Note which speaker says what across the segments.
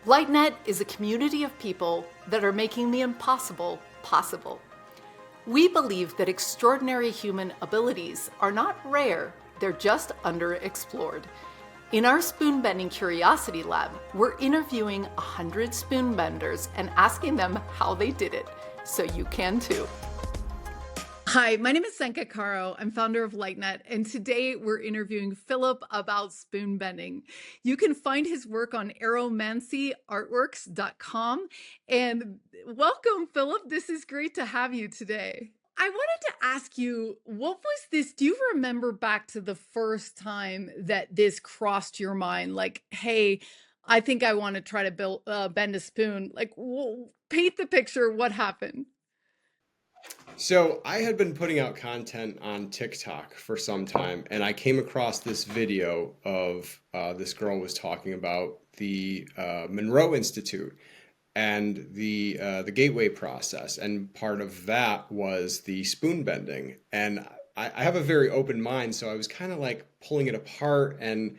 Speaker 1: LightNet is a community of people that are making the impossible possible. We believe that extraordinary human abilities are not rare, they're just underexplored. In our spoon bending curiosity lab, we're interviewing 100 spoon benders and asking them how they did it, so you can too. Hi, my name is Senka Caro. I'm founder of LightNet, and today we're interviewing Philip about spoon bending. You can find his work on aromancyartworks.com. And welcome, Philip. This is great to have you today. I wanted to ask you, what was this? Do you remember back to the first time that this crossed your mind? Like, hey, I think I want to try to bend a spoon. Like, paint the picture. What happened?
Speaker 2: So I had been putting out content on TikTok for some time, and I came across this video of this girl was talking about the Monroe Institute and the gateway process, and part of that was the spoon bending. And I have a very open mind, so I was kind of like pulling it apart and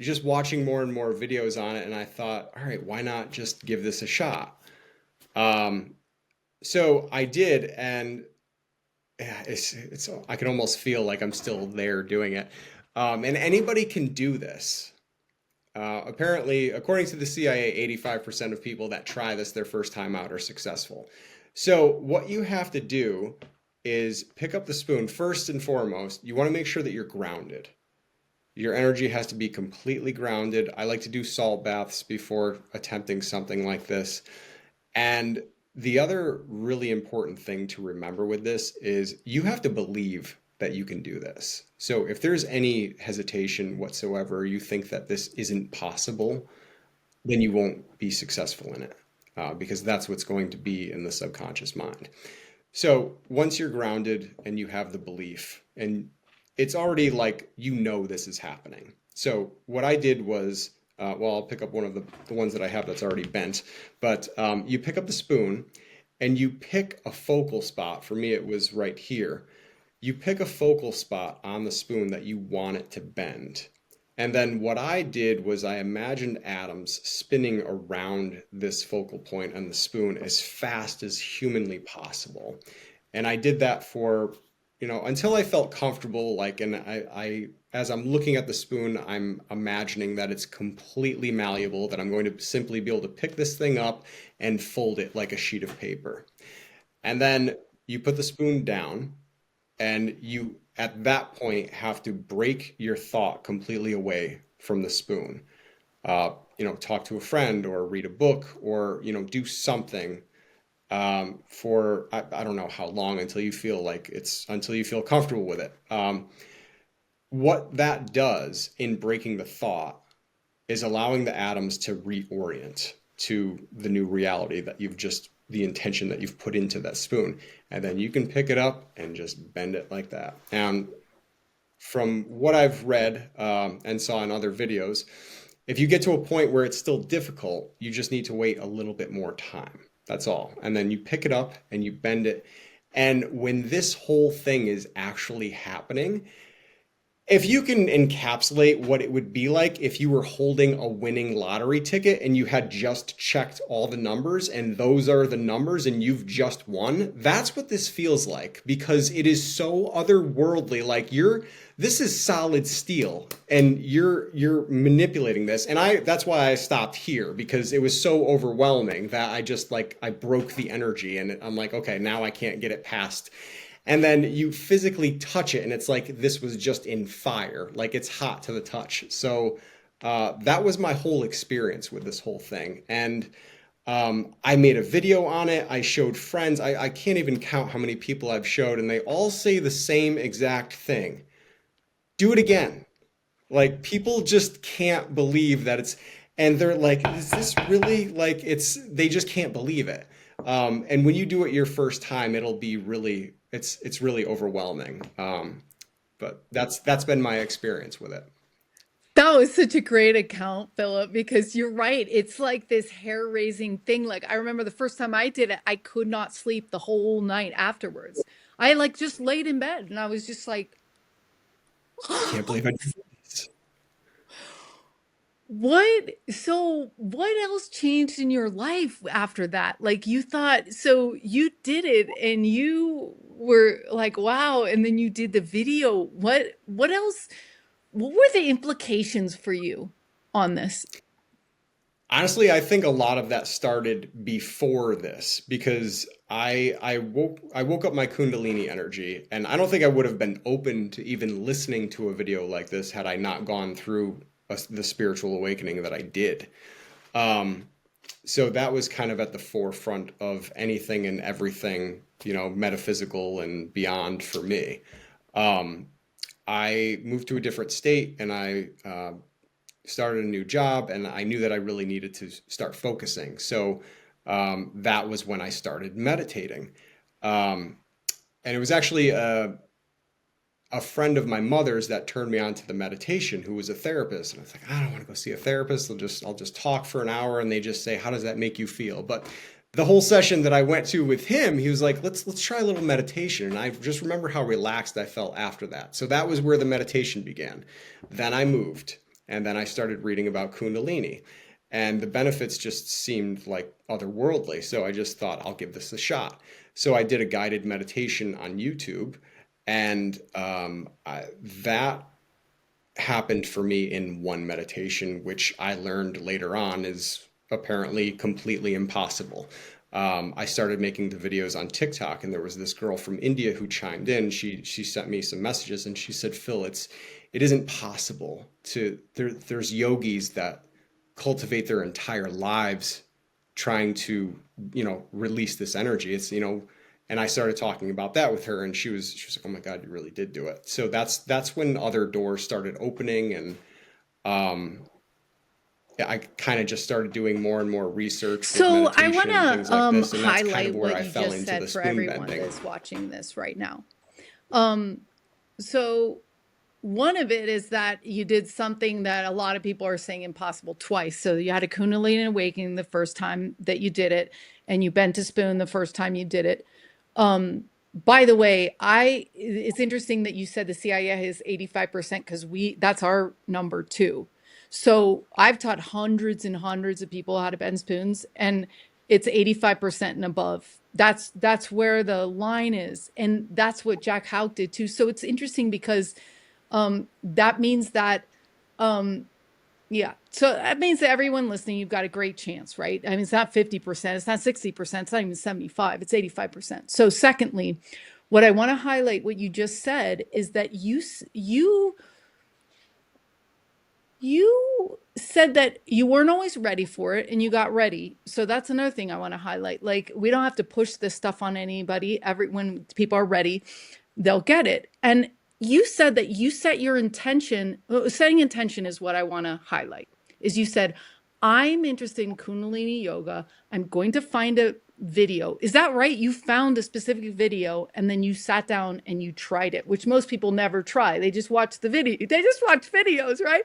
Speaker 2: just watching more and more videos on it, and I thought, all right, why not just give this a shot? So I did, and yeah, it's I can almost feel like I'm still there doing it. And anybody can do this. Apparently, according to the CIA, 85% of people that try this their first time out are successful. So what you have to do is pick up the spoon. First and foremost, you want to make sure that you're grounded. Your energy has to be completely grounded. I like to do salt baths before attempting something like this. And the other really important thing to remember with this is you have to believe that you can do this. So if there's any hesitation whatsoever, you think that this isn't possible, then you won't be successful in it, because that's what's going to be in the subconscious mind. So once you're grounded and you have the belief, and it's already like you know this is happening. So what I did was, well, I'll pick up one of the ones that I have that's already bent, but you pick up the spoon and you pick a focal spot. For me, it was right here. You pick a focal spot on the spoon that you want it to bend. And then what I did was I imagined atoms spinning around this focal point on the spoon as fast as humanly possible. And I did that for, until I felt comfortable, like, and I as I'm looking at the spoon, I'm imagining that it's completely malleable, that I'm going to simply be able to pick this thing up and fold it like a sheet of paper. And then you put the spoon down, and you, at that point, have to break your thought completely away from the spoon. Talk to a friend or read a book or, do something for, I don't know how long, until you feel comfortable with it. What that does in breaking the thought is allowing the atoms to reorient to the new reality that the intention that you've put into that spoon. And then you can pick it up and just bend it like that. And from what I've read and saw in other videos, if you get to a point where it's still difficult, you just need to wait a little bit more time. That's all. And then you pick it up and you bend it. And when this whole thing is actually happening, if you can encapsulate what it would be like if you were holding a winning lottery ticket and you had just checked all the numbers and those are the numbers and you've just won, that's what this feels like, because it is so otherworldly. Like this is solid steel and you're manipulating this. And that's why I stopped here, because it was so overwhelming that I broke the energy and I'm like, okay, now I can't get it past. And then you physically touch it and it's like this was just in fire, like it's hot to the touch. So that was my whole experience with this whole thing. And I made a video on it. I showed friends. I can't even count how many people I've showed, and they all say the same exact thing. Do it again. Like, people just can't believe that and they're like, is this really, like, they just can't believe it. And when you do it your first time, it'll be really, it's really overwhelming. But that's been my experience with it.
Speaker 1: That was such a great account, Philip, because you're right. It's like this hair-raising thing. Like, I remember the first time I did it, I could not sleep the whole night afterwards. I just laid in bed and I was just like,
Speaker 2: I can't believe I did this.
Speaker 1: What else changed in your life after that? Like you thought, so you did it and you were like, wow, and then you did the video. What else? What were the implications for you on this?
Speaker 2: Honestly, I think a lot of that started before this because I woke up my Kundalini energy, and I don't think I would have been open to even listening to a video like this had I not gone through the spiritual awakening that I did. Um, so that was kind of at the forefront of anything and everything, metaphysical and beyond for me. Um, I moved to a different state, and I started a new job, and I knew that I really needed to start focusing. So that was when I started meditating. Um, and it was actually a friend of my mother's that turned me on to the meditation, who was a therapist. And I was like, I don't want to go see a therapist. I'll just talk for an hour, and they just say, how does that make you feel? But the whole session that I went to with him, he was like, let's try a little meditation. And I just remember how relaxed I felt after that. So that was where the meditation began. Then I moved, and then I started reading about Kundalini. And the benefits just seemed like otherworldly. So I just thought, I'll give this a shot. So I did a guided meditation on YouTube, and that happened for me in one meditation, which I learned later on is apparently completely impossible. I started making the videos on TikTok, and there was this girl from India who chimed in. She sent me some messages, and she said, "Phil, it isn't possible to there's yogis that cultivate their entire lives trying to release this energy. It's." And I started talking about that with her, and she was like, "Oh my God, you really did do it." So that's when other doors started opening, and um, yeah, I kind of just started doing more and more research with
Speaker 1: So I want
Speaker 2: meditation and things like
Speaker 1: to
Speaker 2: this, and that's kind of
Speaker 1: highlight
Speaker 2: where
Speaker 1: what
Speaker 2: I
Speaker 1: you
Speaker 2: fell
Speaker 1: just
Speaker 2: into
Speaker 1: said
Speaker 2: the
Speaker 1: for
Speaker 2: spoon
Speaker 1: everyone
Speaker 2: bending.
Speaker 1: that's watching this right now. Um, so one of it is that you did something that a lot of people are saying impossible twice. So you had a Kundalini awakening the first time that you did it, and you bent a spoon the first time you did it. By the way, it's interesting that you said the CIA is 85% because that's our number too. So I've taught hundreds and hundreds of people how to bend spoons, and it's 85% and above. That's where the line is. And that's what Jack Houck did too. So it's interesting because that means that um yeah. So that means that everyone listening, you've got a great chance, right? I mean, it's not 50%, it's not 60%, it's not even 75, it's 85%. So secondly, what I want to highlight what you just said is that you said that you weren't always ready for it and you got ready. So that's another thing I want to highlight. Like we don't have to push this stuff on anybody. When people are ready, they'll get it. And you said that you set your intention. Setting intention is what I want to highlight. Is you said, I'm interested in Kundalini yoga. I'm going to find a video. Is that right? You found a specific video and then you sat down and you tried it, which most people never try. They just watch the video. They just watch videos, right?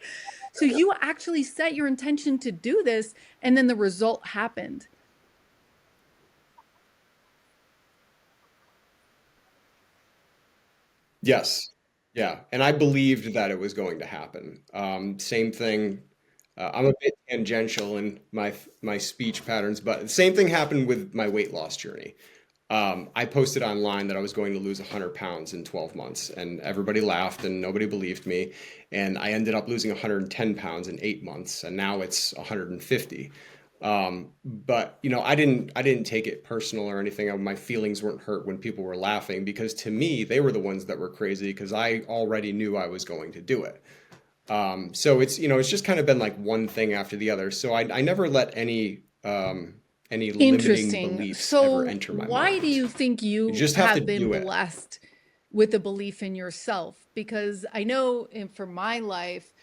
Speaker 1: So you actually set your intention to do this, and then the result happened.
Speaker 2: Yes. Yeah. And I believed that it was going to happen. Same thing. I'm a bit tangential in my speech patterns, but the same thing happened with my weight loss journey. I posted online that I was going to lose 100 pounds in 12 months, and everybody laughed and nobody believed me. And I ended up losing 110 pounds in 8 months, and now it's 150. But I didn't take it personal or anything. My feelings weren't hurt when people were laughing because to me, they were the ones that were crazy because I already knew I was going to do it. So it's just kind of been like one thing after the other. So I never let any limiting
Speaker 1: Interesting.
Speaker 2: beliefs ever
Speaker 1: So
Speaker 2: enter my
Speaker 1: why do
Speaker 2: mind.
Speaker 1: you think
Speaker 2: You
Speaker 1: you
Speaker 2: just have to
Speaker 1: have been
Speaker 2: do it.
Speaker 1: blessed with a belief in yourself? Because I know for my life,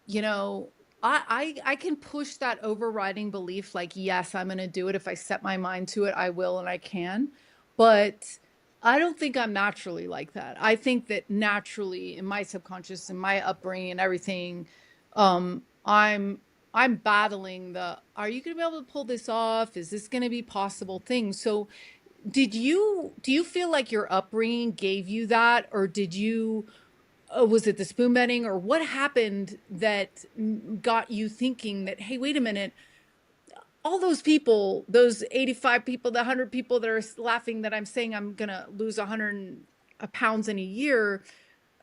Speaker 1: you know, I can push that overriding belief like, yes, I'm going to do it. If I set my mind to it, I will and I can. But I don't think I'm naturally like that. I think that naturally in my subconscious and my upbringing and everything, I'm battling are you going to be able to pull this off? Is this going to be possible thing? So do you feel like your upbringing gave you that, or did you was it the spoon bending, or what happened that got you thinking that, hey, wait a minute, all those people, those 85 people, the 100 people that are laughing that I'm saying I'm going to lose 100 pounds in a year,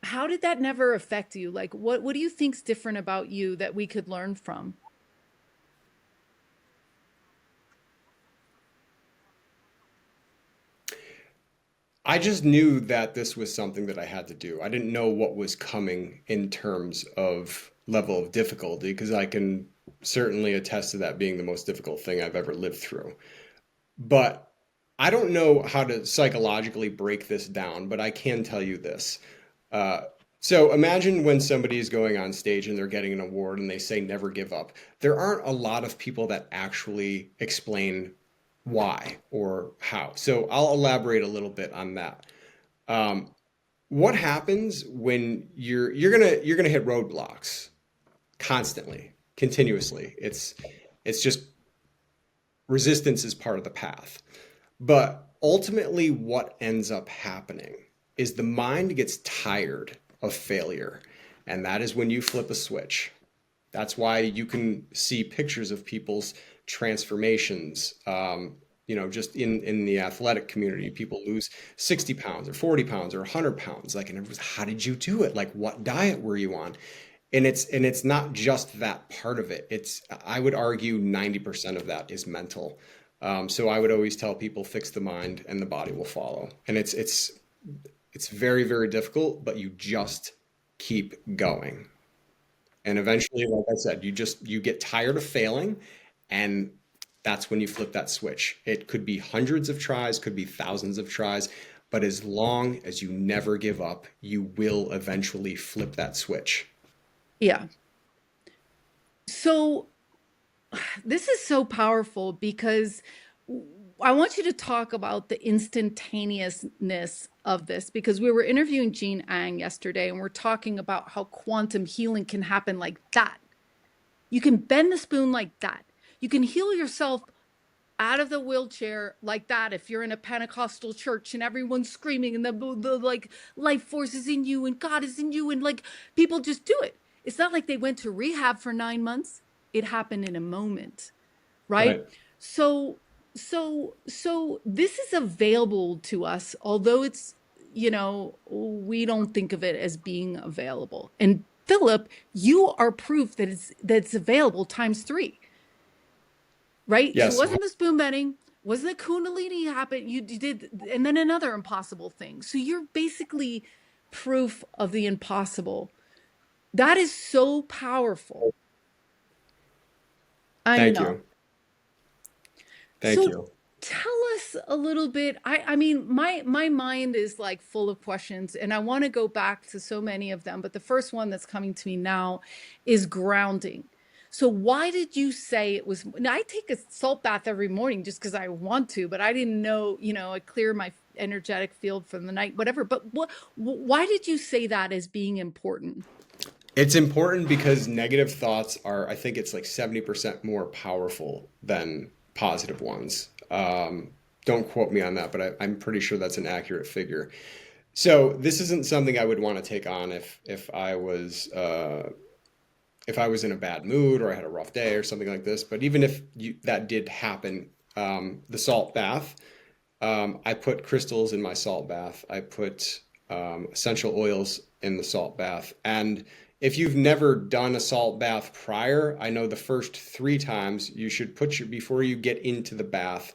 Speaker 1: how did that never affect you? Like, what do you think's different about you that we could learn from?
Speaker 2: I just knew that this was something that I had to do. I didn't know what was coming in terms of level of difficulty, because I can certainly attest to that being the most difficult thing I've ever lived through. But I don't know how to psychologically break this down, but I can tell you this. Uh, so imagine when somebody is going on stage and they're getting an award and they say never give up. There aren't a lot of people that actually explain why or how. So I'll elaborate a little bit on that. Um, what happens when you're gonna hit roadblocks constantly, continuously? It's just resistance is part of the path. But ultimately, what ends up happening is the mind gets tired of failure. And that is when you flip a switch. That's why you can see pictures of people's transformations. Just in the athletic community, people lose 60 pounds or 40 pounds or 100 pounds. Like, and everyone's, how did you do it? Like, what diet were you on? And it's not just that part of it. It's, I would argue 90% of that is mental. So I would always tell people, fix the mind and the body will follow. And it's very, very difficult, but you just keep going. And eventually, like I said, you get tired of failing, and that's when you flip that switch. It could be hundreds of tries, could be thousands of tries, but as long as you never give up, you will eventually flip that switch.
Speaker 1: Yeah. So this is so powerful because I want you to talk about the instantaneousness of this, because we were interviewing Jean Ang yesterday and we're talking about how quantum healing can happen like that. You can bend the spoon like that. You can heal yourself out of the wheelchair like that if you're in a Pentecostal church and everyone's screaming and the like life force is in you and God is in you, and like people just do it. It's not like they went to rehab for 9 months. It happened in a moment, right?
Speaker 2: Right.
Speaker 1: So so this is available to us, although it's, we don't think of it as being available. And Philip, you are proof that it's available times three, right? So it
Speaker 2: Yes.
Speaker 1: wasn't the spoon bending, wasn't the Kundalini happen? You did, and then another impossible thing. So you're basically proof of the impossible. That is so powerful. I
Speaker 2: Thank
Speaker 1: know.
Speaker 2: you. Thank
Speaker 1: So
Speaker 2: you.
Speaker 1: tell us a little bit. I mean, my mind is like full of questions and I want to go back to so many of them, but the first one that's coming to me now is grounding. So why did you say it was? Now, I take a salt bath every morning just because I want to, but I didn't know, I clear my energetic field from the night, whatever. But why did you say that as being important?
Speaker 2: It's important because negative thoughts are, I think it's like 70% more powerful than positive ones. Don't quote me on that, but I'm pretty sure that's an accurate figure. So this isn't something I would want to take on if I was in a bad mood or I had a rough day or something like this. But even if that did happen, the salt bath, I put crystals in my salt bath. I put essential oils in the salt bath. And if you've never done a salt bath prior, I know the first 3 times you should before you get into the bath,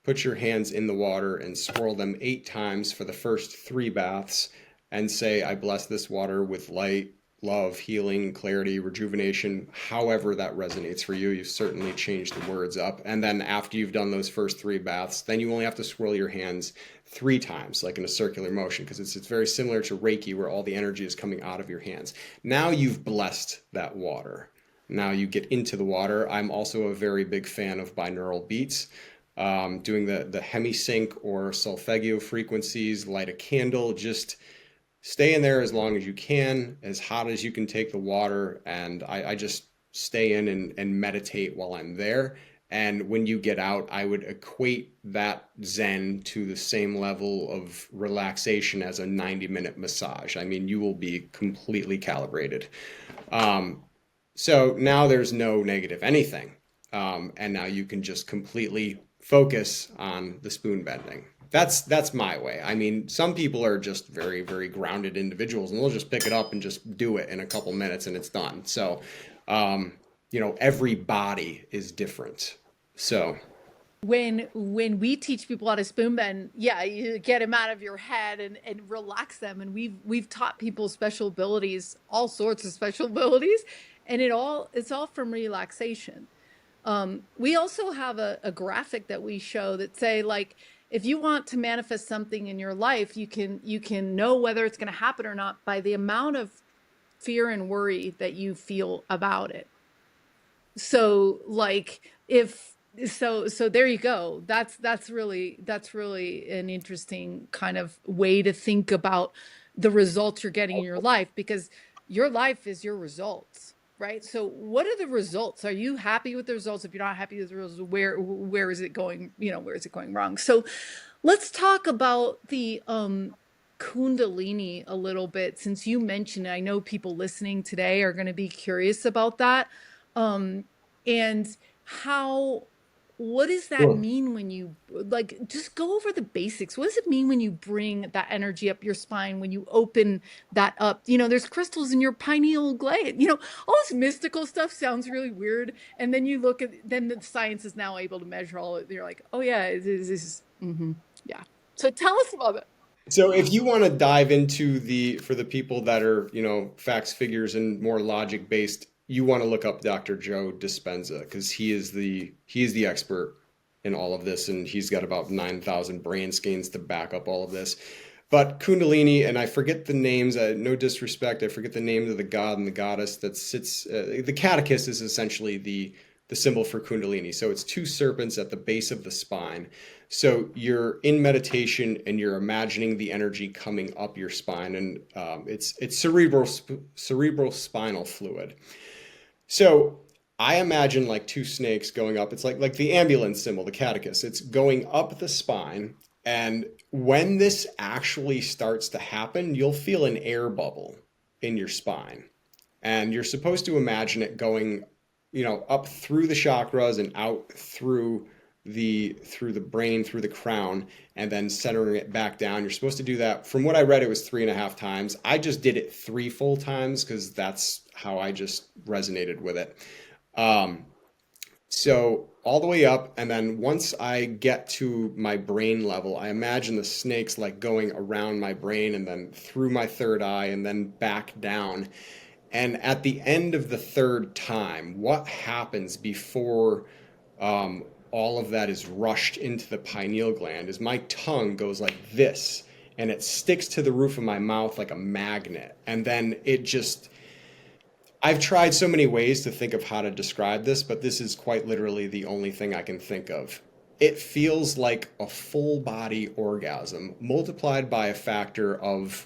Speaker 2: put your hands in the water and swirl them 8 times for the first 3 baths and say, I bless this water with light, love, healing, clarity, rejuvenation, however that resonates for you. You've certainly changed the words up. And then after you've done those first 3 baths, then you only have to swirl your hands 3 times, like in a circular motion, because it's very similar to Reiki, where all the energy is coming out of your hands. Now you've blessed that water. Now you get into the water. I'm also a very big fan of binaural beats. Doing the hemisync or solfeggio frequencies, light a candle, just stay in there as long as you can, as hot as you can take the water. And I just stay in and meditate while I'm there. And when you get out, I would equate that Zen to the same level of relaxation as a 90-minute massage. I mean, you will be completely calibrated. Um, so now there's no negative anything. And now you can just completely focus on the spoon bending. That's my way. I mean, some people are just very, very grounded individuals, and they'll just pick it up and just do it in a couple minutes and it's done. So, um, every body is different. So,
Speaker 1: When we teach people how to spoon bend, yeah, you get them out of your head and relax them. And we've taught people special abilities, all sorts of special abilities, and it's all from relaxation. We also have a graphic that we show that say, like, if you want to manifest something in your life, you can know whether it's going to happen or not by the amount of fear and worry that you feel about it. So like if so there you go. That's really an interesting kind of way to think about the results you're getting in your life, because your life is your results, right? So what are the results? Are you happy with the results? If you're not happy with the results, where is it going? Where is it going wrong? So let's talk about the Kundalini a little bit, since you mentioned it. I know people listening today are going to be curious about that. Um, and how, what does that
Speaker 2: sure.
Speaker 1: mean when you, like, just go over the basics. What does it mean when you bring that energy up your spine, when you open that up? There's crystals in your pineal gland, all this mystical stuff sounds really weird. And then you look at, then the science is now able to measure all it. You're like, oh yeah, it is. Yeah. So tell us about it.
Speaker 2: So if you want to dive into for the people that are, facts, figures, and more logic based, you want to look up Dr. Joe Dispenza, because he is the expert in all of this, and he's got about 9,000 brain scans to back up all of this. But Kundalini, and I forget the names, no disrespect, I forget the names of the god and the goddess that sits. The catechist is essentially the symbol for Kundalini. So it's two serpents at the base of the spine. So you're in meditation and you're imagining the energy coming up your spine, and it's cerebral spinal fluid. So I imagine like two snakes going up. It's like the ambulance symbol, the catechist. It's going up the spine, and when this actually starts to happen, you'll feel an air bubble in your spine, and you're supposed to imagine it going, up through the chakras and out through the brain, through the crown, and then centering it back down. You're supposed to do that. From what I read, it was 3.5 times. I just did it 3 full times because that's how I just resonated with it. Um, so all the way up, and then once I get to my brain level, I imagine the snakes like going around my brain and then through my third eye and then back down. And at the end of the third time, what happens before um, all of that is rushed into the pineal gland is my tongue goes like this, and it sticks to the roof of my mouth like a magnet. And then I've tried so many ways to think of how to describe this, but this is quite literally the only thing I can think of. It feels like a full body orgasm multiplied by a factor of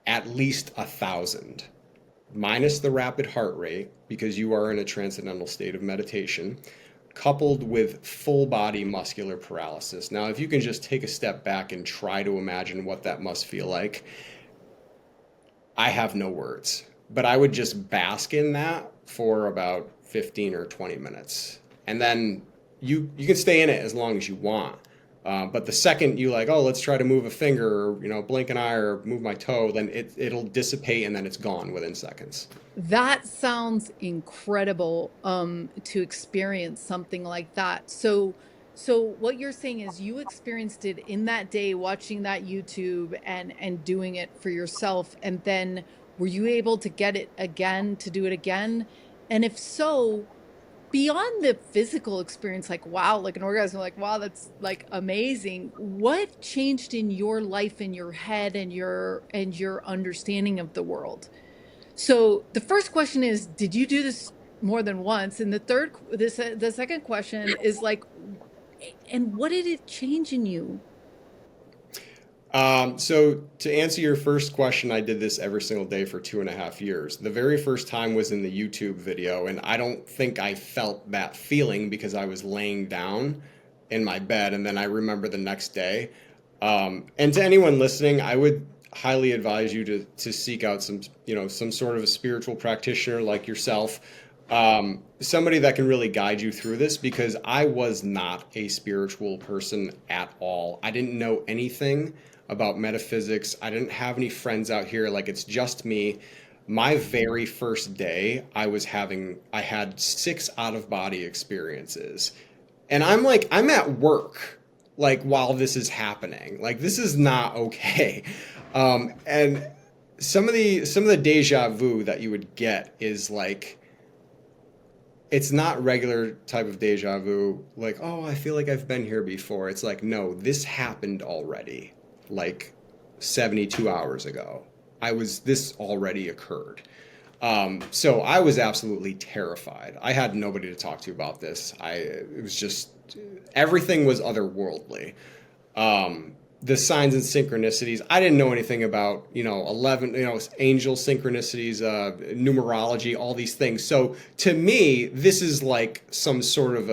Speaker 2: at least 1,000, minus the rapid heart rate, because you are in a transcendental state of meditation, coupled with full body muscular paralysis. Now, if you can just take a step back and try to imagine what that must feel like, I have no words. But I would just bask in that for about 15 or 20 minutes. And then you can stay in it as long as you want. But the second you like, oh, let's try to move a finger, or blink an eye, or move my toe, then it'll dissipate and then it's gone within seconds.
Speaker 1: That sounds incredible, to experience something like that. So what you're saying is you experienced it in that day, watching that YouTube and doing it for yourself, and then were you able to get it again, to do it again? And if so, beyond the physical experience, like wow, like an orgasm, like wow, that's like amazing, what changed in your life, in your head, and your understanding of the world? So the first question is, did you do this more than once? And the second question is like, and what did it change in you?
Speaker 2: So to answer your first question, I did this every single day for 2.5 years. The very first time was in the YouTube video, and I don't think I felt that feeling because I was laying down in my bed, and then I remember the next day. And to anyone listening, I would highly advise you to seek out some sort of a spiritual practitioner like yourself, somebody that can really guide you through this because I was not a spiritual person at all. I didn't know anything about metaphysics. I didn't have any friends out here. Like it's just me. My very first day, I had 6 out-of-body experiences. And I'm at work, like while this is happening. Like this is not okay. And some of the deja vu that you would get is like it's not regular type of deja vu, like, oh, I feel like I've been here before. It's like, no, this happened already, like 72 hours ago. This already occurred. So I was absolutely terrified. I had nobody to talk to about this. It was just, everything was otherworldly. The signs and synchronicities. I didn't know anything about, 11, angel synchronicities, numerology, all these things. So to me, this is like some sort of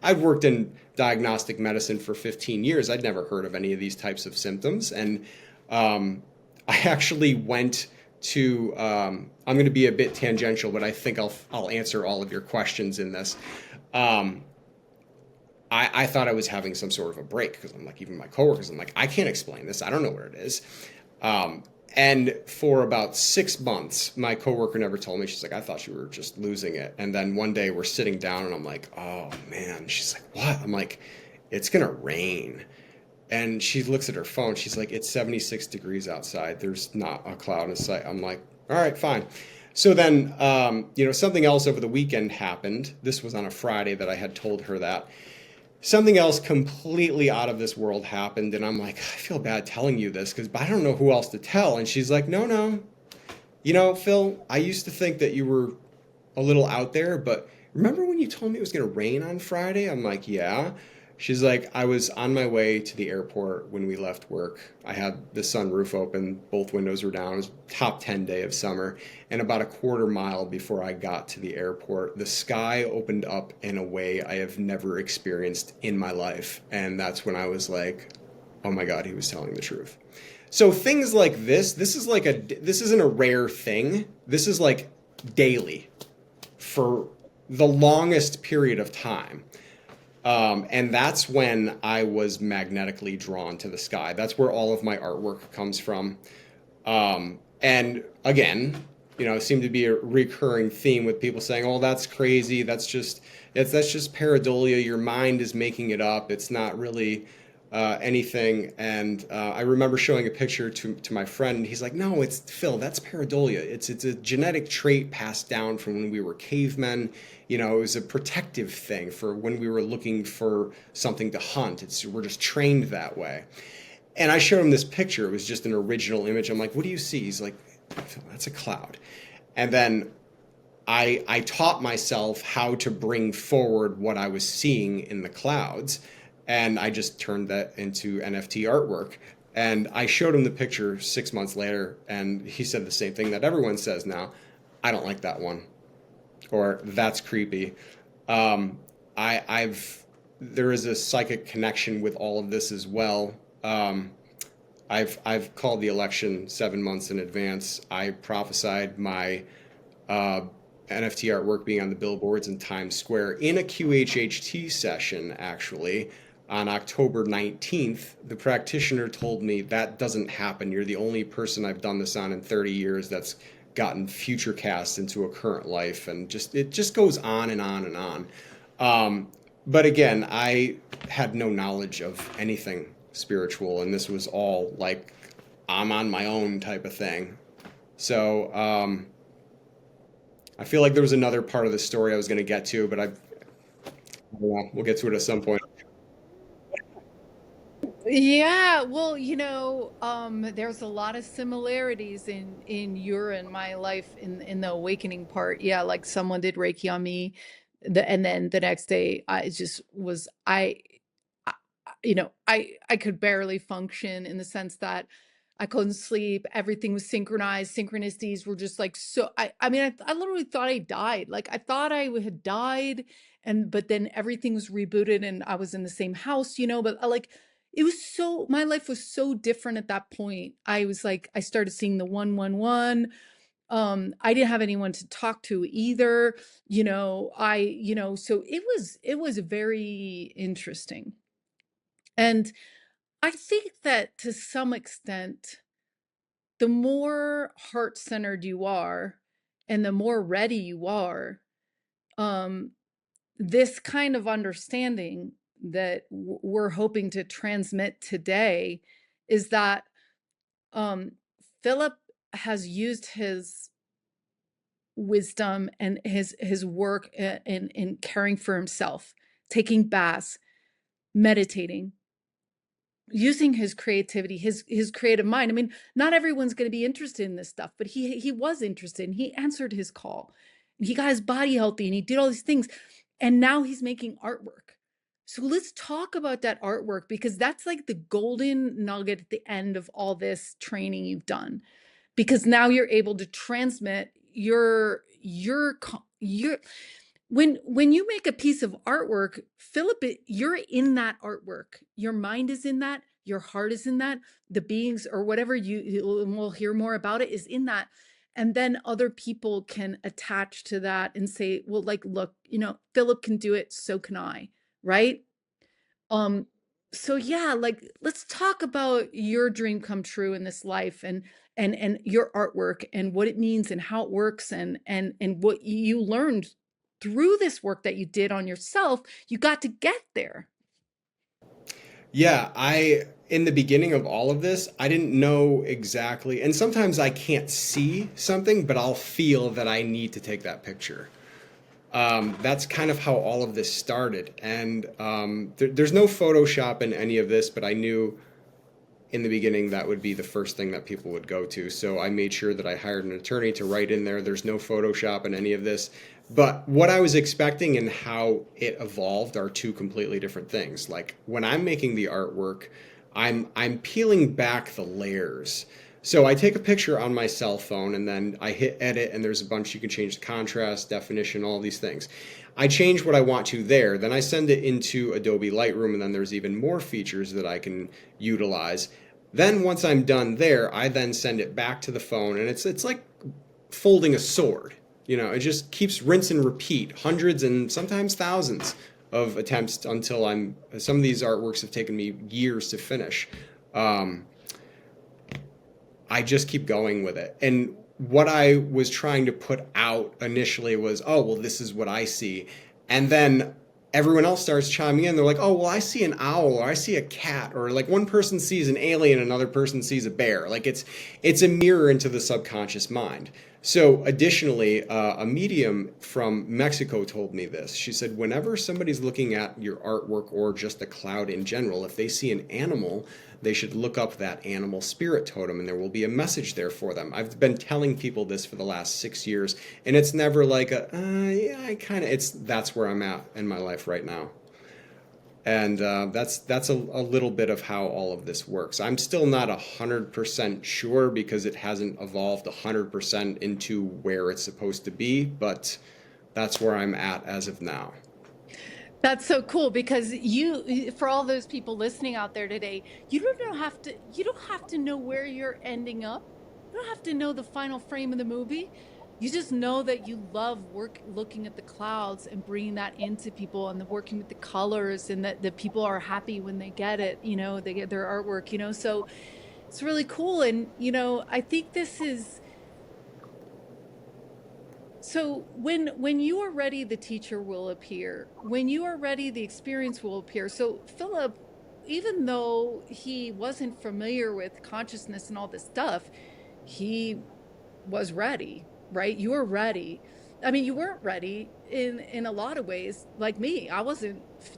Speaker 2: I've worked in diagnostic medicine for 15 years. I'd never heard of any of these types of symptoms. And I actually went to, I'm going to be a bit tangential, but I think I'll answer all of your questions in this. Um, I thought I was having some sort of a break because I'm like, even my coworkers, I'm like, I can't explain this. I don't know what it is. And for about 6 months, my coworker never told me. She's like, I thought you were just losing it. And then one day we're sitting down and I'm like, oh man. She's like, what? I'm like, it's going to rain. And she looks at her phone. She's like, it's 76 degrees outside. There's not a cloud in sight. I'm like, all right, fine. So then, something else over the weekend happened. This was on a Friday that I had told her that something else completely out of this world happened. And I'm like, I feel bad telling you this because I don't know who else to tell. And she's like, no, no. Phil, I used to think that you were a little out there, but remember when you told me it was going to rain on Friday? I'm like, yeah. She's like, I was on my way to the airport when we left work. I had the sunroof open, both windows were down. It was top 10 day of summer. And about a quarter mile before I got to the airport, the sky opened up in a way I have never experienced in my life. And that's when I was like, oh my God, he was telling the truth. So things like this isn't a rare thing. This is like daily for the longest period of time. And that's when I was magnetically drawn to the sky. That's where all of my artwork comes from. And again, it seemed to be a recurring theme with people saying, "Oh, that's crazy. That's just pareidolia. Your mind is making it up. It's not really anything." And I remember showing a picture to my friend. And he's like, "No, it's Phil. That's pareidolia. It's a genetic trait passed down from when we were cavemen. It was a protective thing for when we were looking for something to hunt. We're just trained that way." And I showed him this picture. It was just an original image. I'm like, "What do you see?" He's like, "That's a cloud." And then I taught myself how to bring forward what I was seeing in the clouds, and I just turned that into NFT artwork. And I showed him the picture 6 months later, and he said the same thing that everyone says now. I don't like that one, or that's creepy. Um, I've there is a psychic connection with all of this as well. Um, I've called the election 7 months in advance. I prophesied my uh, NFT artwork being on the billboards in Times Square in a QHHT session, actually, on October 19th. The practitioner told me that doesn't happen. You're the only person I've done this on in 30 years that's gotten future cast into a current life. And it just goes on and on and on. But again, I had no knowledge of anything spiritual, and this was all like I'm on my own type of thing. So, I feel like there was another part of the story I was going to get to, but I don't know. We'll get to it at some point.
Speaker 1: Yeah, well, there's a lot of similarities in your and my life in the awakening part. Yeah, like someone did Reiki on me, and then the next day I just was I could barely function, in the sense that I couldn't sleep. Everything was synchronized. Synchronicities were just like, so I mean, I literally thought I died. Like, I thought I had died, but then everything was rebooted and I was in the same house, but like, it was so, my life was so different at that point. I was like, I started seeing the 111. I didn't have anyone to talk to either. So it was very interesting. And I think that to some extent, the more heart-centered you are and the more ready you are, um, this kind of understanding that we're hoping to transmit today is that Philip has used his wisdom and his work in caring for himself, taking baths, meditating, using his creativity, his creative mind. I mean, not everyone's going to be interested in this stuff, but he was interested, and he answered his call. He got his body healthy, and he did all these things, and now he's making artwork. So let's talk about that artwork, because that's like the golden nugget at the end of all this training you've done, because now you're able to transmit your when you make a piece of artwork, Philip, you're in that artwork. Your mind is in that, your heart is in that, the beings or whatever and we'll hear more about it, is in that. And then other people can attach to that and say, well, like, look, Philip can do it, so can I, right? Um, so yeah, like, let's talk about your dream come true in this life, and your artwork and what it means and how it works, and what you learned through this work that you did on yourself. You got to get there.
Speaker 2: Yeah, in the beginning of all of this, I didn't know exactly, and sometimes I can't see something, but I'll feel that I need to take that picture. That's kind of how all of this started. And there's no Photoshop in any of this, but I knew in the beginning that would be the first thing that people would go to. So I made sure that I hired an attorney to write in there, there's no Photoshop in any of this. But what I was expecting and how it evolved are two completely different things. Like, when I'm making the artwork, I'm peeling back the layers. So I take a picture on my cell phone, and then I hit edit, and there's a bunch you can change the contrast, definition, all these things. I change what I want to there. Then I send it into Adobe Lightroom, and then there's even more features that I can utilize. Then once I'm done there, I then send it back to the phone, and it's like folding a sword. It just keeps rinse and repeat, hundreds and sometimes thousands of attempts until some of these artworks have taken me years to finish. I just keep going with it. And what I was trying to put out initially was, oh, well, this is what I see. And then everyone else starts chiming in. They're like, oh, well, I see an owl, or I see a cat, or like one person sees an alien, another person sees a bear. Like, it's a mirror into the subconscious mind. So additionally, a medium from Mexico told me this. She said, whenever somebody's looking at your artwork or just the cloud in general, if they see an animal, they should look up that animal spirit totem, and there will be a message there for them. I've been telling people this for the last 6 years, and it's never like yeah, that's where I'm at in my life right now. And that's a little bit of how all of this works. I'm still not 100% sure, because it hasn't evolved 100% into where it's supposed to be, but that's where I'm at as of now.
Speaker 1: That's so cool, because for all those people listening out there today, you don't have to know where you're ending up. You don't have to know the final frame of the movie. You just know that you love looking at the clouds and bringing that into people, and the working with the colors, and that the people are happy when they get it, they get their artwork, so it's really cool. And, I think this is, so when you are ready, the teacher will appear. When you are ready, the experience will appear. So Philip, even though he wasn't familiar with consciousness and all this stuff, he was ready, right? You were ready. I mean, you weren't ready in a lot of ways. Like me,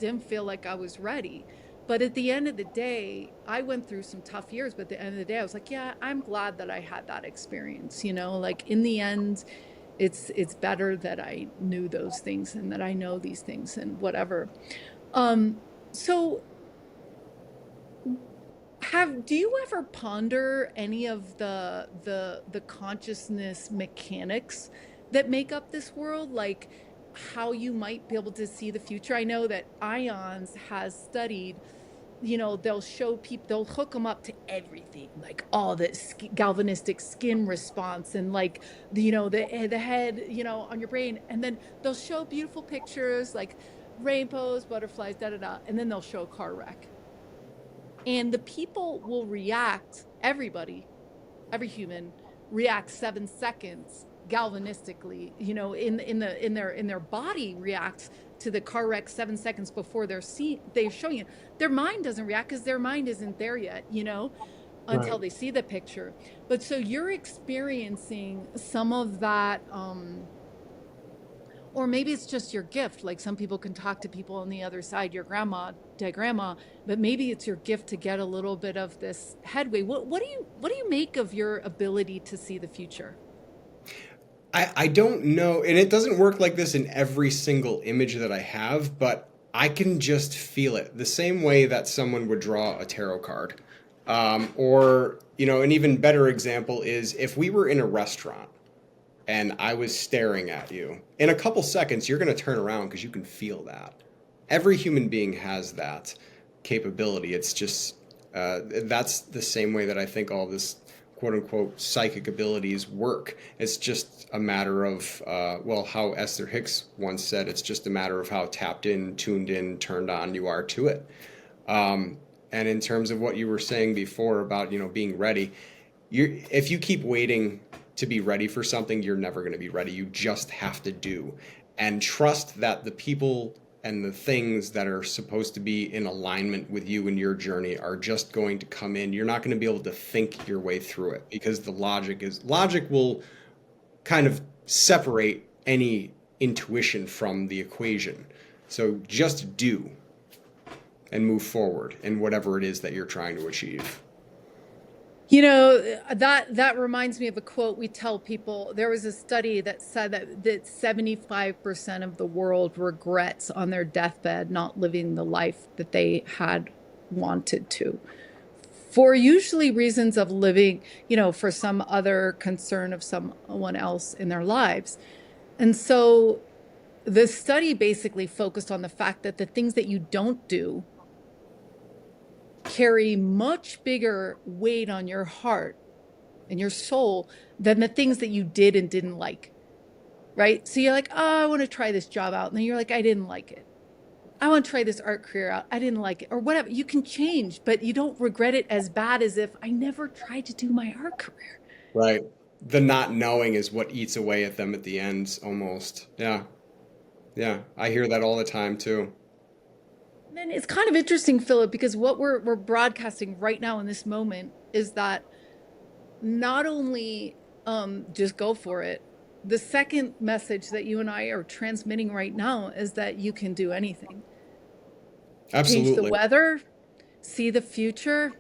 Speaker 1: didn't feel like I was ready. But at the end of the day, I went through some tough years, but at the end of the day, I was like, yeah, I'm glad that I had that experience, like, in the end, it's better that I knew those things and that I know these things and whatever. So Do you ever ponder any of the consciousness mechanics that make up this world, like how you might be able to see the future? I know that Ions has studied, they'll show people, they'll hook them up to everything, like all the galvanistic skin response and like the head, on your brain, and then they'll show beautiful pictures like rainbows, butterflies, da da da, and then they'll show a car wreck. And the people will react, everybody, every human reacts 7 seconds galvanistically, in their body reacts to the car wreck 7 seconds before they're showing it. Their mind doesn't react because their mind isn't there yet, until
Speaker 2: Right.
Speaker 1: they see the picture. But so you're experiencing some of that, or maybe it's just your gift. Like some people can talk to people on the other side, your grandma, dead grandma, but maybe it's your gift to get a little bit of this headway. What do you make of your ability to see the future?
Speaker 2: I don't know, and it doesn't work like this in every single image that I have, but I can just feel it the same way that someone would draw a tarot card. Or, an even better example is if we were in a restaurant and I was staring at you, in a couple seconds, you're going to turn around because you can feel that. Every human being has that capability. It's just, that's the same way that I think all this quote unquote psychic abilities work. It's just a matter of, how Esther Hicks once said, it's just a matter of how tapped in, tuned in, turned on you are to it. And in terms of what you were saying before about, being ready, if you keep waiting to be ready for something, you're never going to be ready. You just have to do and trust that the people and the things that are supposed to be in alignment with you and your journey are just going to come in. You're not going to be able to think your way through it because the logic will kind of separate any intuition from the equation. So just do and move forward in whatever it is that you're trying to achieve.
Speaker 1: That reminds me of a quote we tell people. There was a study that said that 75% of the world regrets on their deathbed not living the life that they had wanted to, for usually reasons of living, for some other concern of someone else in their lives. And so the study basically focused on the fact that the things that you don't do carry much bigger weight on your heart and your soul than the things that you did and didn't like, right? So you're like, oh, I want to try this job out. And then you're like, I didn't like it. I want to try this art career out. I didn't like it, or whatever. You can change, but you don't regret it as bad as if I never tried to do my art career.
Speaker 2: Right. The not knowing is what eats away at them at the end almost. Yeah. Yeah. I hear that all the time too.
Speaker 1: And then it's kind of interesting, Philip, because what we're broadcasting right now in this moment is that not only just go for it. The second message that you and I are transmitting right now is that you can do anything. Change the
Speaker 2: Absolutely.
Speaker 1: weather, see the future,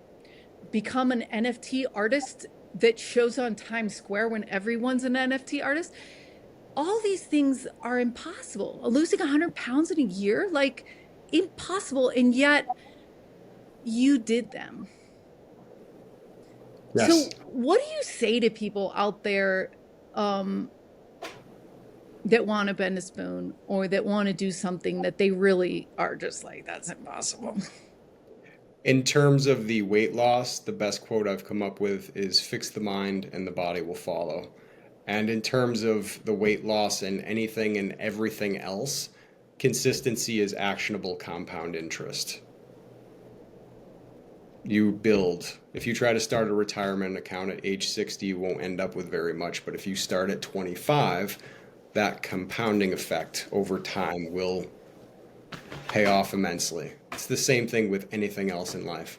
Speaker 1: become an NFT artist that shows on Times Square when everyone's an NFT artist. All these things are impossible. Losing 100 pounds in a year, like impossible. And yet you did them. So
Speaker 2: Yes.
Speaker 1: what do you say to people out there that want to bend a spoon or that want to do something that they really are just like, that's impossible?
Speaker 2: In terms of the weight loss, the best quote I've come up with is fix the mind and the body will follow. And in terms of the weight loss and anything and everything else, consistency is actionable compound interest. You build. If you try to start a retirement account at age 60, you won't end up with very much. But if you start at 25, that compounding effect over time will pay off immensely. It's the same thing with anything else in life.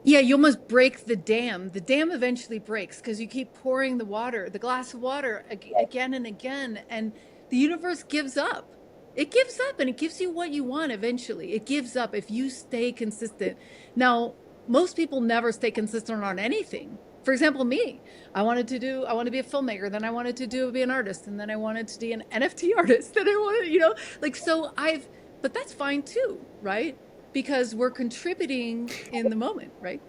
Speaker 1: Yeah, you almost break the dam. The dam eventually breaks because you keep pouring the glass of water again and again, and the universe gives up. It gives up and it gives you what you want eventually. It gives up if you stay consistent. Now, most people never stay consistent on anything. For example, me, I want to be a filmmaker, then I wanted to be an artist, and then I wanted to be an NFT artist, then I wanted, but that's fine too, right? because we're contributing in the moment, right?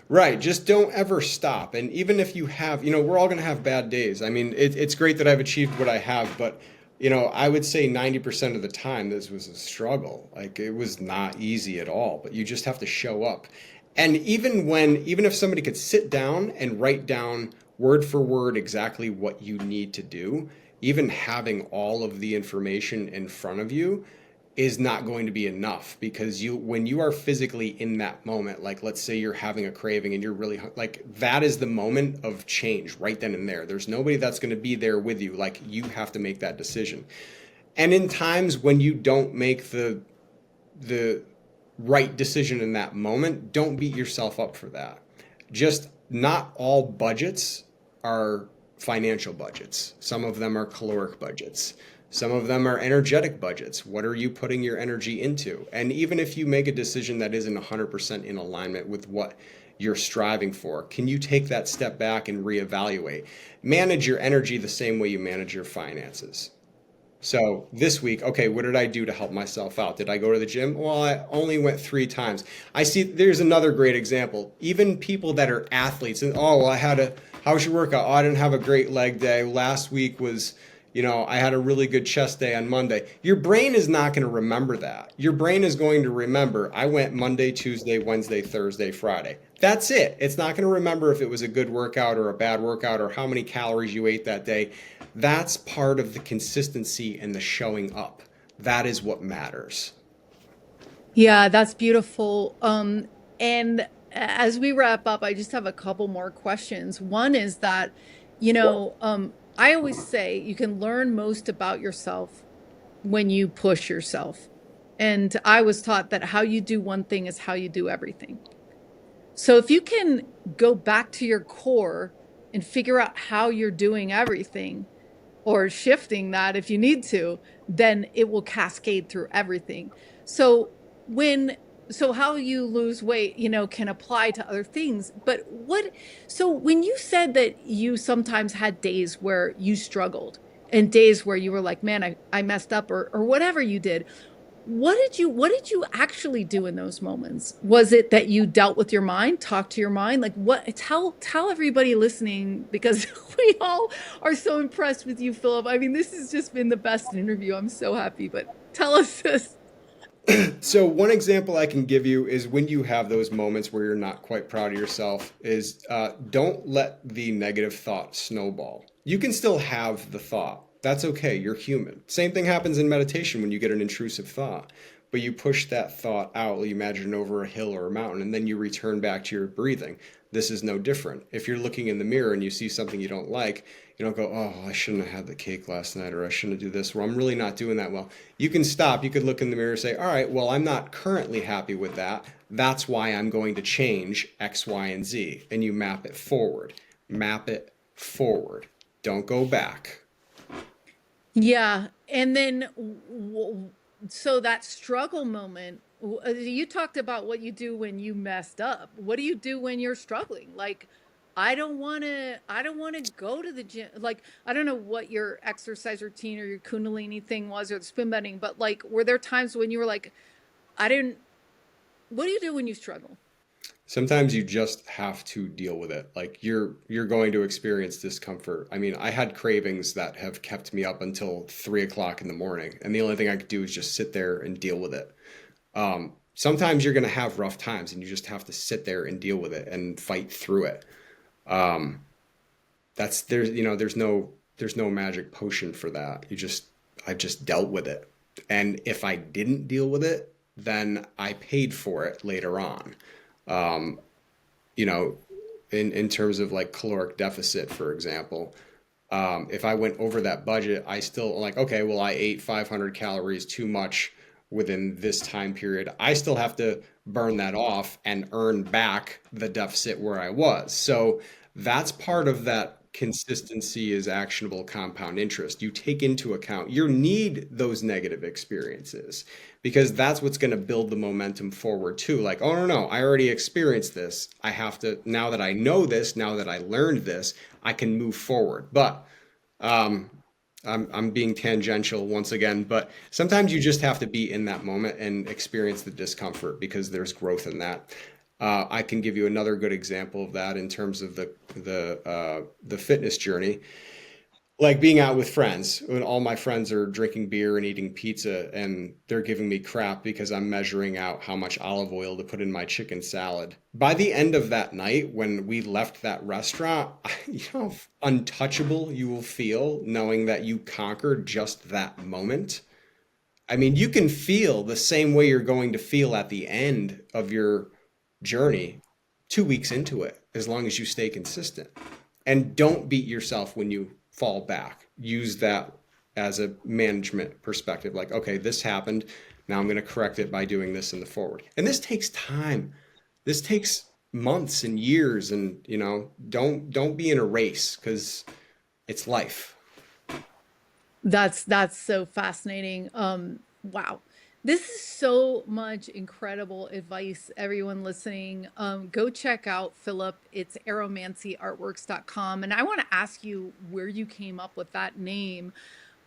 Speaker 2: Right. Just don't ever stop. And even if you have, we're all going to have bad days. I mean, it's great that I've achieved what I have, but, I would say 90% of the time this was a struggle. Like it was not easy at all, but you just have to show up. And even if somebody could sit down and write down word for word exactly what you need to do, even having all of the information in front of you is not going to be enough, because when you are physically in that moment, like let's say you're having a craving and you're really like, that is the moment of change right then and there. There's nobody that's going to be there with you. Like you have to make that decision. And in times when you don't make the right decision in that moment, don't beat yourself up for that. Just not all budgets are financial budgets. Some of them are caloric budgets. Some of them are energetic budgets. What are you putting your energy into? And even if you make a decision that isn't 100% in alignment with what you're striving for, can you take that step back and reevaluate? Manage your energy the same way you manage your finances. So this week, okay, what did I do to help myself out? Did I go to the gym? Well, I only went 3 times. I see there's another great example. Even people that are athletes and, oh, well, how was your workout? Oh, I didn't have a great leg day. Last week was, I had a really good chest day on Monday. Your brain is not going to remember that. Your brain is going to remember, I went Monday, Tuesday, Wednesday, Thursday, Friday. That's it. It's not going to remember if it was a good workout or a bad workout or how many calories you ate that day. That's part of the consistency and the showing up. That is what matters.
Speaker 1: Yeah, that's beautiful. And as we wrap up, I just have a couple more questions. One is that, I always say you can learn most about yourself when you push yourself. And I was taught that how you do one thing is how you do everything. So if you can go back to your core and figure out how you're doing everything, or shifting that if you need to, then it will cascade through everything. So when so how you lose weight, can apply to other things. But so when you said that you sometimes had days where you struggled and days where you were like, man, I messed up, or whatever you did, what did you actually do in those moments? Was it that you dealt with your mind, talked to your mind? Like tell everybody listening, because we all are so impressed with you, Philip. I mean, this has just been the best interview. I'm so happy, but tell us this.
Speaker 2: So one example I can give you is when you have those moments where you're not quite proud of yourself is don't let the negative thought snowball. You can still have the thought. That's okay. You're human. Same thing happens in meditation when you get an intrusive thought, but you push that thought out. You imagine over a hill or a mountain, and then you return back to your breathing. This is no different. If you're looking in the mirror and you see something you don't like, you don't go, oh, I shouldn't have had the cake last night, or I shouldn't do this, or I'm really not doing that well. You can stop. You could look in the mirror and say, all right, well, I'm not currently happy with that. That's why I'm going to change X, Y, and Z. And you map it forward. Map it forward. Don't go back.
Speaker 1: Yeah. And then, so that struggle moment, you talked about what you do when you messed up. What do you do when you're struggling? Like, I don't want to go to the gym. Like, I don't know what your exercise routine or your Kundalini thing was, or the spin bending, but like, were there times when you were like, I didn't, what do you do when you struggle?
Speaker 2: Sometimes you just have to deal with it. Like you're going to experience discomfort. I mean, I had cravings that have kept me up until 3 o'clock in the morning, and the only thing I could do is just sit there and deal with it. Sometimes you're going to have rough times, and you just have to sit there and deal with it and fight through it. Um, that's there's no magic potion for that. I just dealt with it, and if I didn't deal with it, then I paid for it later on. Um, you know, in terms of like caloric deficit, for example, if I went over that budget, I still like, okay, well, I ate 500 calories too much within this time period. I still have to burn that off and earn back the deficit where I was. So that's part of that consistency is actionable compound interest. You take into account you need those negative experiences because that's what's going to build the momentum forward too. Like, oh, no, I already experienced this. I have to, now that I know this, now that I learned this, I can move forward. But I'm being tangential once again, but sometimes you just have to be in that moment and experience the discomfort because there's growth in that. I can give you another good example of that in terms of the fitness journey, like being out with friends when all my friends are drinking beer and eating pizza and they're giving me crap because I'm measuring out how much olive oil to put in my chicken salad. By the end of that night, when we left that restaurant, you know, how untouchable you will feel knowing that you conquered just that moment. I mean, you can feel the same way you're going to feel at the end of your journey 2 weeks into it, as long as you stay consistent. And don't beat yourself when you fall back. Use that as a management perspective. Like, okay, this happened. Now I'm going to correct it by doing this in the forward. And this takes time. This takes months and years. And you know, don't be in a race because it's life.
Speaker 1: That's so fascinating. Wow. This is so much incredible advice, everyone listening. Go check out Philip. It's aromancyartworks.com. And I want to ask you where you came up with that name.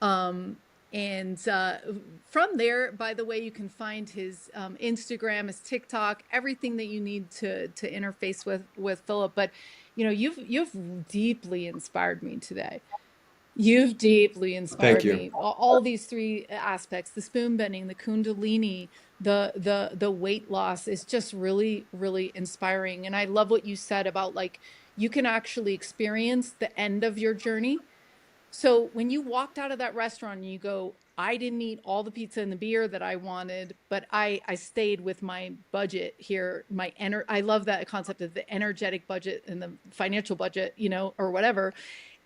Speaker 1: Um, and from there, by the way, you can find his Instagram, his TikTok, everything that you need to interface with Philip. But you know, you've deeply inspired me today. You've deeply
Speaker 2: Thank
Speaker 1: inspired
Speaker 2: you.
Speaker 1: me. All these three aspects, the spoon bending, the Kundalini, the weight loss is just really, really inspiring. And I love what you said about like you can actually experience the end of your journey. So when you walked out of that restaurant and you go, I didn't eat all the pizza and the beer that I wanted, but I stayed with my budget here, I love that concept of the energetic budget and the financial budget, you know, or whatever.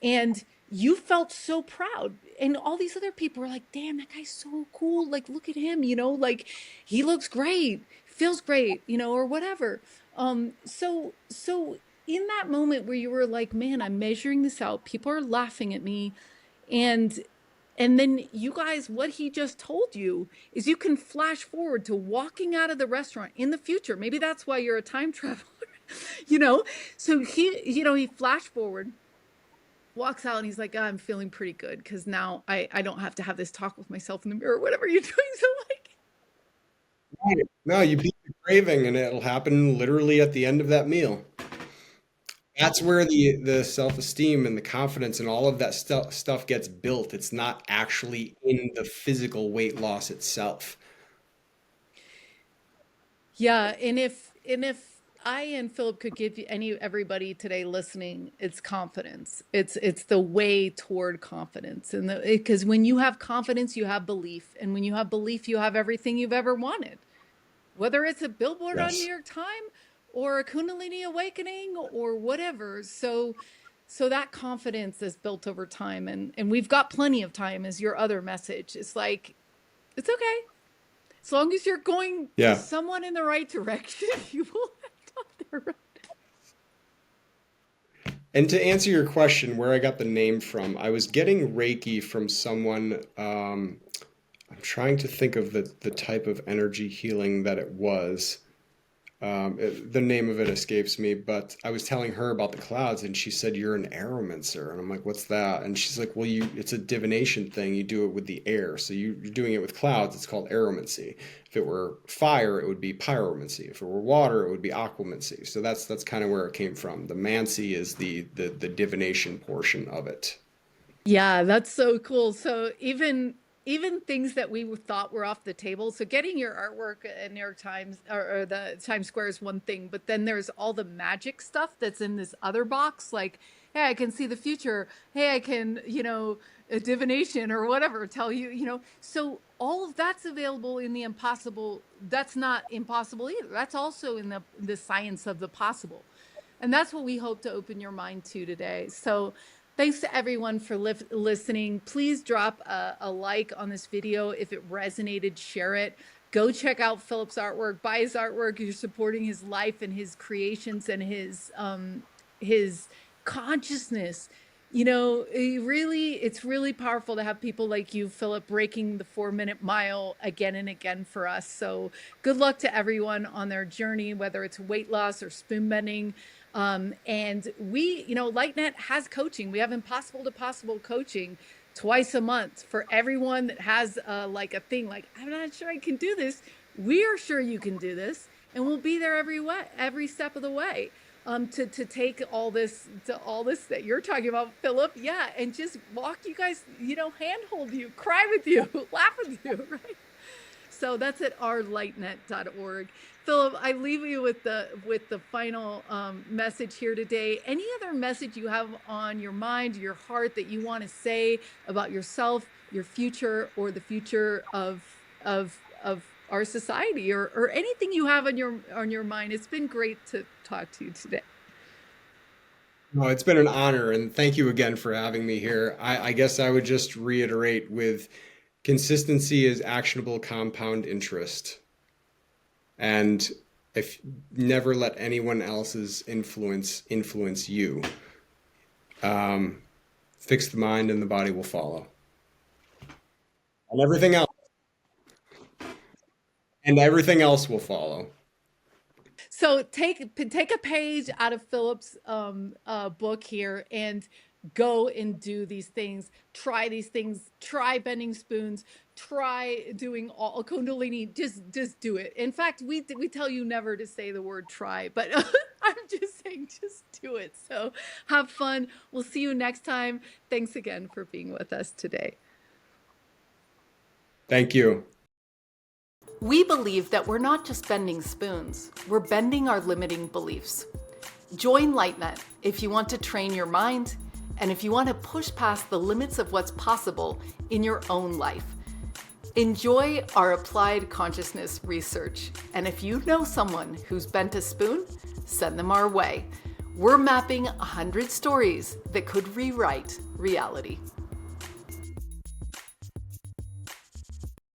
Speaker 1: And you felt so proud. And all these other people were like, damn, that guy's so cool. Like, look at him, you know, like he looks great, feels great, you know, or whatever. So in that moment where you were like, man, I'm measuring this out, people are laughing at me, and then you guys, what he just told you is you can flash forward to walking out of the restaurant in the future. Maybe that's why you're a time traveler, you know? So he flashed forward, walks out, and he's like, I'm feeling pretty good because now I don't have to have this talk with myself in the mirror, whatever you're doing. So like,
Speaker 2: Right. No, you beat the craving, and it'll happen literally at the end of that meal. That's where the self-esteem and the confidence and all of that stuff gets built. It's not actually in the physical weight loss itself.
Speaker 1: yeah, and if I and Philip could give you everybody today listening, it's confidence. It's the way toward confidence. And because when you have confidence, you have belief. And when you have belief, you have everything you've ever wanted. Whether it's a billboard on New
Speaker 2: Yes.
Speaker 1: York Times or a Kundalini awakening or whatever. So that confidence is built over time, and we've got plenty of time is your other message. It's like it's okay. As long as you're going
Speaker 2: Yeah.
Speaker 1: somewhat in the right direction, you will end up there. Right?
Speaker 2: And to answer your question, where I got the name from, I was getting Reiki from someone. I'm trying to think of the type of energy healing that it was. The name of it escapes me, but I was telling her about the clouds, and she said, "You're an aromancer," and I'm like, "What's that?" And she's like, "Well, it's a divination thing. You do it with the air, so you're doing it with clouds. It's called aromancy. If it were fire, it would be pyromancy. If it were water, it would be aquamancy. So that's kind of where it came from. The mancy is the divination portion of it.
Speaker 1: Yeah, that's so cool. So even things that we thought were off the table. So getting your artwork at New York Times or the Times Square is one thing, but then there's all the magic stuff that's in this other box. Like, hey, I can see the future. Hey, I can, a divination or whatever tell you, So all of that's available in the impossible. That's not impossible either. That's also in the science of the possible. And that's what we hope to open your mind to today. So thanks to everyone for listening. Please drop a like on this video. If it resonated, share it. Go check out Philip's artwork, buy his artwork. You're supporting his life and his creations and his consciousness. It's really powerful to have people like you, Philip, breaking the 4-minute mile again and again for us. So good luck to everyone on their journey, whether it's weight loss or spoon bending. And LightNet has coaching. We have impossible to possible coaching. twice a month for everyone that has like a thing like, I'm not sure I can do this. We are sure you can do this, and we'll be there every step of the way. To take all this that you're talking about, Philip, yeah, and just walk you guys, handhold you, cry with you, laugh with you, right? So that's at ourlightnet.org. Philip, I leave you with the final message here today. Any other message you have on your mind, your heart, that you want to say about yourself, your future, or the future of our society, or anything you have on your mind? It's been great to talk to you today.
Speaker 2: No, it's been an honor, and thank you again for having me here. I guess I would just reiterate with consistency is actionable compound interest. And if never let anyone else's influence you. Fix the mind and the body will follow. And everything else will follow.
Speaker 1: So take a page out of Philip's book here and go and do these things. Try these things. Try bending spoons. Try doing all Kundalini. Just do it. In fact, we tell you never to say the word try, but I'm just saying, just do it. So have fun. We'll see you next time. Thanks again for being with us today.
Speaker 2: Thank you.
Speaker 1: We believe that we're not just bending spoons, we're bending our limiting beliefs. Join LightNet if you want to train your mind and if you want to push past the limits of what's possible in your own life. Enjoy our applied consciousness research, and if you know someone who's bent a spoon, send them our way. We're mapping 100 stories that could rewrite reality.